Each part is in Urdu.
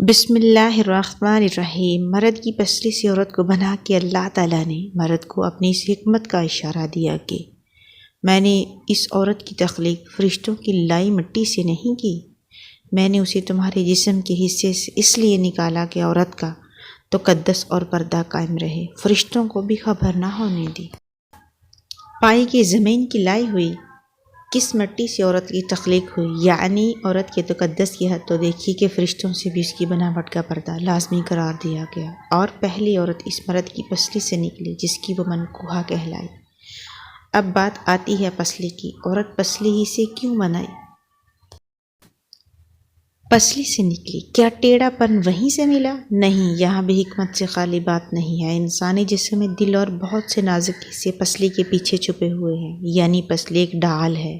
بسم اللہ الرحمن الرحیم۔ مرد کی پسلی سے عورت کو بنا کے اللہ تعالیٰ نے مرد کو اپنی اس حکمت کا اشارہ دیا کہ میں نے اس عورت کی تخلیق فرشتوں کی لائی مٹی سے نہیں کی، میں نے اسے تمہارے جسم کے حصے سے اس لیے نکالا کہ عورت کا تقدس اور پردہ قائم رہے، فرشتوں کو بھی خبر نہ ہونے دی۔ پائی کی زمین کی لائی ہوئی کس مٹی سے عورت کی تخلیق ہوئی، یعنی عورت کے تقدس کی حد تو دیکھی کہ فرشتوں سے بھی اس کی بناوٹ کا پردہ لازمی قرار دیا گیا، اور پہلی عورت اس مرد کی پسلی سے نکلی جس کی وہ منکوحہ کہلائی۔ اب بات آتی ہے پسلی کی، عورت پسلی ہی سے کیوں بنائی؟ پسلی سے نکلی، کیا ٹیڑھا پن وہیں سے ملا؟ نہیں، یہاں بھی حکمت سے خالی بات نہیں ہے۔ انسانی جسم میں دل اور بہت سے نازک حصے پسلی کے پیچھے چھپے ہوئے ہیں، یعنی پسلی ایک ڈھال ہے۔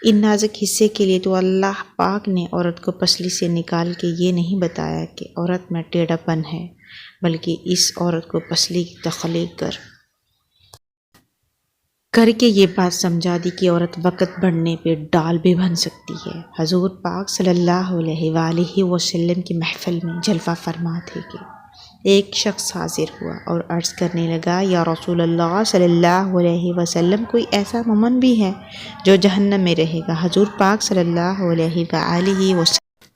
ان نازک حصے کے لیے تو اللہ پاک نے عورت کو پسلی سے نکال کے یہ نہیں بتایا کہ عورت میں ٹیڑھا پن ہے، بلکہ اس عورت کو پسلی کی تخلیق کر کے یہ بات سمجھا دی کہ عورت وقت بڑھنے پہ ڈال بھی بن سکتی ہے۔ حضور پاک صلی اللہ علیہ وآلہ وسلم کی محفل میں جلوہ فرما تھے کہ ایک شخص حاضر ہوا اور عرض کرنے لگا، یا رسول اللہ صلی اللہ علیہ وسلم، کوئی ایسا مومن بھی ہے جو جہنم میں رہے گا؟ حضور پاک صلی اللہ علیہ وآلہ وسلم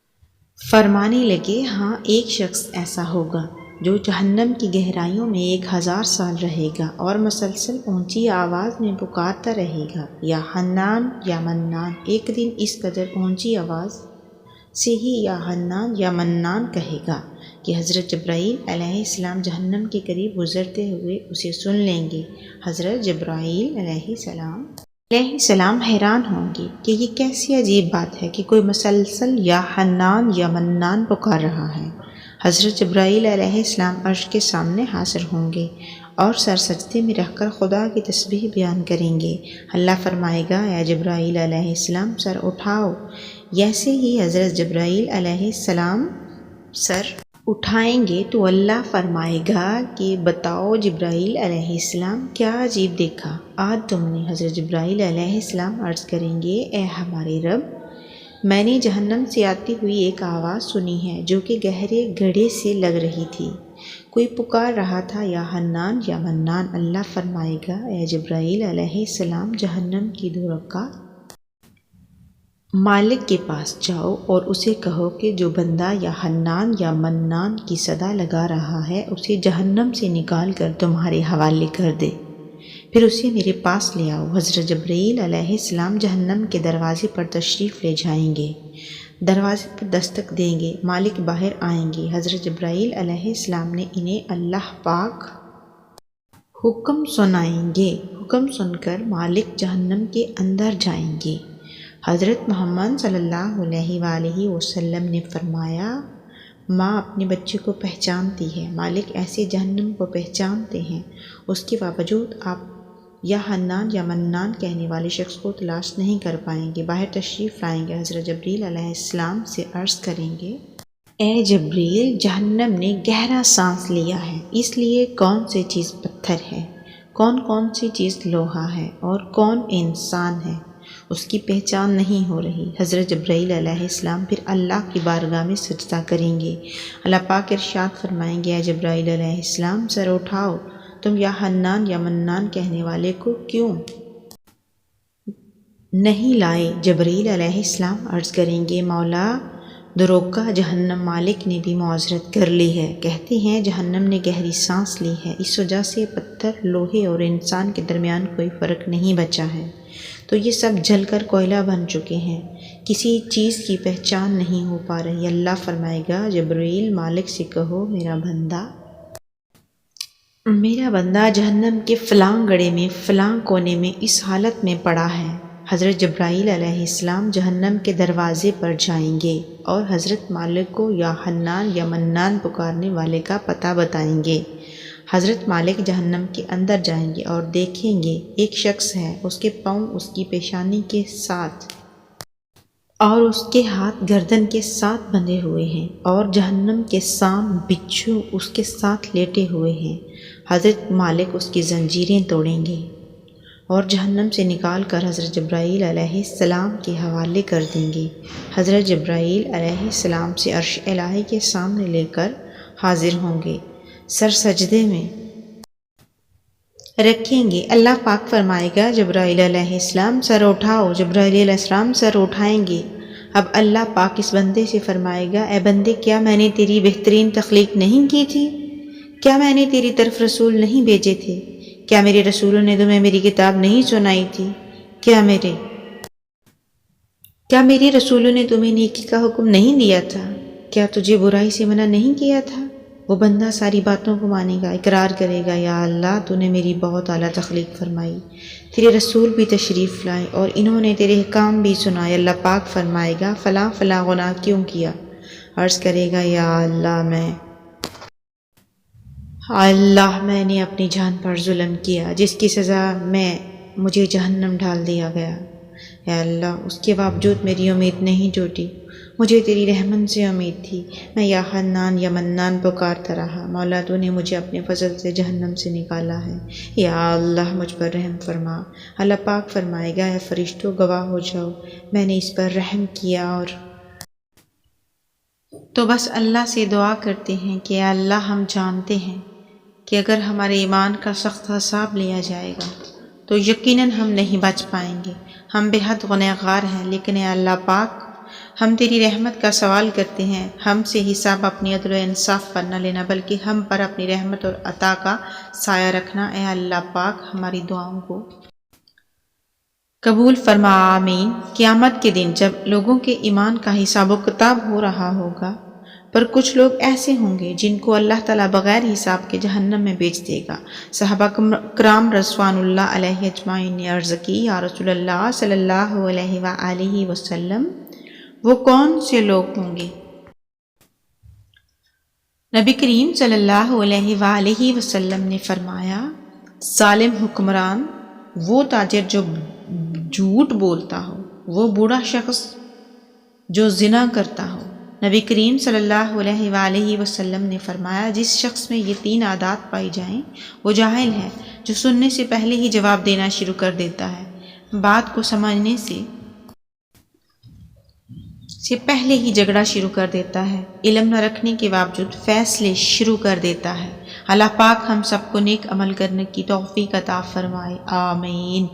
فرمانے لگے، ہاں، ایک شخص ایسا ہوگا جو جہنم کی گہرائیوں میں 1000 سال رہے گا اور مسلسل اونچی آواز میں پکارتا رہے گا، یا حنان یا منان۔ ایک دن اس قدر اونچی آواز سے ہی یا حنان یا منان کہے گا کہ حضرت جبرائیل علیہ السلام جہنم کے قریب گزرتے ہوئے اسے سن لیں گے۔ حضرت جبرائیل علیہ السلام حیران ہوں گے کہ یہ کیسی عجیب بات ہے کہ کوئی مسلسل یا حنان یا منان پکار رہا ہے۔ حضرت جبرائیل علیہ السلام عرش کے سامنے حاضر ہوں گے اور سر سجدے میں رکھ کر خدا کی تسبیح بیان کریں گے۔ اللہ فرمائے گا، اے جبرائیل علیہ السلام سر اٹھاؤ۔ جیسے ہی حضرت جبرائیل علیہ السلام سر اٹھائیں گے تو اللہ فرمائے گا کہ بتاؤ جبرائیل علیہ السلام، کیا عجیب دیکھا آج تم نے؟ حضرت جبرائیل علیہ السلام عرض کریں گے، اے ہمارے رب، میں نے جہنم سے آتی ہوئی ایک آواز سنی ہے جو کہ گہرے گڑھے سے لگ رہی تھی، کوئی پکار رہا تھا یا حنان یا منان۔ اللہ فرمائے گا، اے جبرائیل علیہ السلام جہنم کی 2 رکعت مالک کے پاس جاؤ اور اسے کہو کہ جو بندہ یا حنان یا منان کی صدا لگا رہا ہے اسے جہنم سے نکال کر تمہارے حوالے کر دے، پھر اسے میرے پاس لے آؤ۔ حضرت جبرائیل علیہ السلام جہنم کے دروازے پر تشریف لے جائیں گے، دروازے پر دستک دیں گے، مالک باہر آئیں گے۔ حضرت جبرائیل علیہ السلام نے انہیں اللہ پاک حکم سنائیں گے، حکم سن کر مالک جہنم کے اندر جائیں گے۔ حضرت محمد صلی اللہ علیہ وآلہ وسلم نے فرمایا، ماں اپنے بچے کو پہچانتی ہے، مالک ایسے جہنم کو پہچانتے ہیں، اس کے باوجود آپ یا حنان یا منان کہنے والے شخص کو تلاش نہیں کر پائیں گے۔ باہر تشریف لائیں گے، حضرت جبرائیل علیہ السلام سے عرض کریں گے، اے جبرائیل، جہنم نے گہرا سانس لیا ہے، اس لیے کون سی چیز پتھر ہے، کون سی چیز لوہا ہے اور کون انسان ہے، اس کی پہچان نہیں ہو رہی۔ حضرت جبرائیل علیہ السلام پھر اللہ کی بارگاہ میں سجدہ کریں گے۔ اللہ پاک ارشاد فرمائیں گے، اے جبرائیل علیہ السلام سر اٹھاؤ، تم یا حنان یا منان کہنے والے کو کیوں نہیں لائے؟ جبرائیل علیہ السلام عرض کریں گے، مولا دروغگاہ جہنم مالک نے بھی معذرت کر لی ہے، کہتے ہیں جہنم نے گہری سانس لی ہے، اس وجہ سے پتھر، لوہے اور انسان کے درمیان کوئی فرق نہیں بچا ہے، تو یہ سب جل کر کوئلہ بن چکے ہیں، کسی چیز کی پہچان نہیں ہو پا رہی۔ اللہ فرمائے گا، جبرائیل مالک سے کہو میرا بندہ جہنم کے فلاں گڑھے میں فلاں کونے میں اس حالت میں پڑا ہے۔ حضرت جبرائیل علیہ السلام جہنم کے دروازے پر جائیں گے اور حضرت مالک کو یا حنان یا منان پکارنے والے کا پتہ بتائیں گے۔ حضرت مالک جہنم کے اندر جائیں گے اور دیکھیں گے ایک شخص ہے، اس کے پاؤں اس کی پیشانی کے ساتھ اور اس کے ہاتھ گردن کے ساتھ بندھے ہوئے ہیں، اور جہنم کے سام بچھو اس کے ساتھ لیٹے ہوئے ہیں۔ حضرت مالک اس کی زنجیریں توڑیں گے اور جہنم سے نکال کر حضرت جبرائیل علیہ السلام کے حوالے کر دیں گے۔ حضرت جبرائیل علیہ السلام سے عرش الہی کے سامنے لے کر حاضر ہوں گے، سر سجدے میں رکھیں گے۔ اللہ پاک فرمائے گا جبرائیل علیہ السلام سر اٹھاؤ، جبرائیل علیہ السلام سر اٹھائیں گے۔ اب اللہ پاک اس بندے سے فرمائے گا، اے بندے کیا میں نے تیری بہترین تخلیق نہیں کی تھی؟ کیا میں نے تیری طرف رسول نہیں بھیجے تھے؟ کیا میرے رسولوں نے تمہیں میری کتاب نہیں سنائی تھی؟ کیا میرے رسولوں نے تمہیں نیکی کا حکم نہیں دیا تھا؟ کیا تجھے برائی سے منع نہیں کیا تھا؟ وہ بندہ ساری باتوں کو مانے گا، اقرار کرے گا، یا اللہ تو نے میری بہت اعلیٰ تخلیق فرمائی، تیرے رسول بھی تشریف لائے اور انہوں نے تیرے حکام بھی سنائے۔ اللہ پاک فرمائے گا فلاں فلاں گناہ کیوں کیا؟ عرض کرے گا یا اللہ میں نے اپنی جان پر ظلم کیا، جس کی سزا میں مجھے جہنم ڈال دیا گیا۔ یا اللہ اس کے باوجود میری امید نہیں ٹوٹی، مجھے تیری رحمت سے امید تھی، میں یا حنان یا منان پکارتا رہا، مولا تو نے مجھے اپنے فضل سے جہنم سے نکالا ہے، یا اللہ مجھ پر رحم فرما۔ اللہ پاک فرمائے گا اے فرشتوں گواہ ہو جاؤ، میں نے اس پر رحم کیا۔ اور تو بس اللہ سے دعا کرتے ہیں کہ اے اللہ ہم جانتے ہیں کہ اگر ہمارے ایمان کا سخت حساب لیا جائے گا تو یقیناً ہم نہیں بچ پائیں گے، ہم بے حد گنہگار ہیں، لیکن اے اللہ پاک ہم تیری رحمت کا سوال کرتے ہیں، ہم سے حساب اپنی عدل و انصاف پر نہ لینا بلکہ ہم پر اپنی رحمت اور عطا کا سایہ رکھنا۔ اے اللہ پاک ہماری دعاؤں کو قبول فرما، آمین۔ قیامت کے دن جب لوگوں کے ایمان کا حساب و کتاب ہو رہا ہوگا، پر کچھ لوگ ایسے ہوں گے جن کو اللہ تعالیٰ بغیر حساب کے جہنم میں بیچ دے گا۔ صحابہ کرام رضوان اللہ علیہ اجمعین نے عرض کی، یا رسول اللہ صلی اللہ علیہ وآلہ وسلم وہ کون سے لوگ ہوں گے؟ نبی کریم صلی اللہ علیہ وآلہ وسلم نے فرمایا، ظالم حکمران، وہ تاجر جو جھوٹ بولتا ہو، وہ بوڑھا شخص جو زنا کرتا ہو۔ نبی کریم صلی اللہ علیہ وآلہ وسلم نے فرمایا، جس شخص میں یہ 3 عادات پائی جائیں وہ جاہل ہے، جو سننے سے پہلے ہی جواب دینا شروع کر دیتا ہے، بات کو سمجھنے سے پہلے ہی جھگڑا شروع کر دیتا ہے، علم نہ رکھنے کے باوجود فیصلے شروع کر دیتا ہے۔ اللہ پاک ہم سب کو نیک عمل کرنے کی توفیق عطا فرمائے، آمین۔